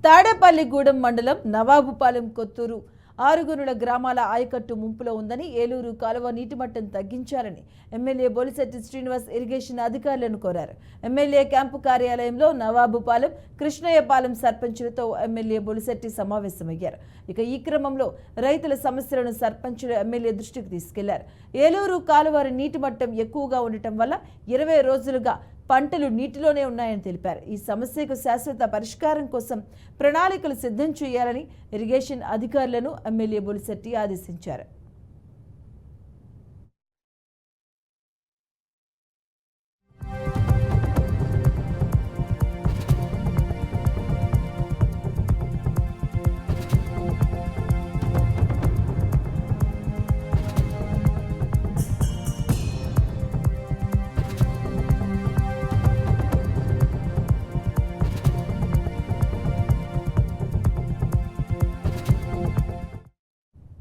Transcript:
తాడేపల్లిగూడెం మండలం నవాబుపాలెం కొత్తూరు ఆరుగునుల గ్రామాల ఆయకట్టు ముంపులో ఉందని ఏలూరు కాలువ నీటి మట్టం తగ్గించాలని ఎమ్మెల్యే బొలిశెట్టి శ్రీనివాస్ ఇరిగేషన్ అధికారులను కోరారు. ఎమ్మెల్యే క్యాంపు కార్యాలయంలో నవాబుపాలెం, కృష్ణయ్యపాలెం సర్పంచులతో ఎమ్మెల్యే బొలిశెట్టి సమావేశమయ్యారు. ఇక ఈ క్రమంలో రైతుల సమస్యలను సర్పంచులు ఎమ్మెల్యే దృష్టికి తీసుకెళ్లారు. ఏలూరు కాలువారి నీటి మట్టం ఎక్కువగా ఉండటం వల్ల 20 రోజులుగా పంటలు నీటిలోనే ఉన్నాయని తెలిపారు. ఈ సమస్యకు శాశ్వత పరిష్కారం కోసం ప్రణాళికలు సిద్ధం చేయాలని ఇరిగేషన్ అధికారులను ఎమ్మెల్యే బొలిశెట్టి ఆదేశించారు.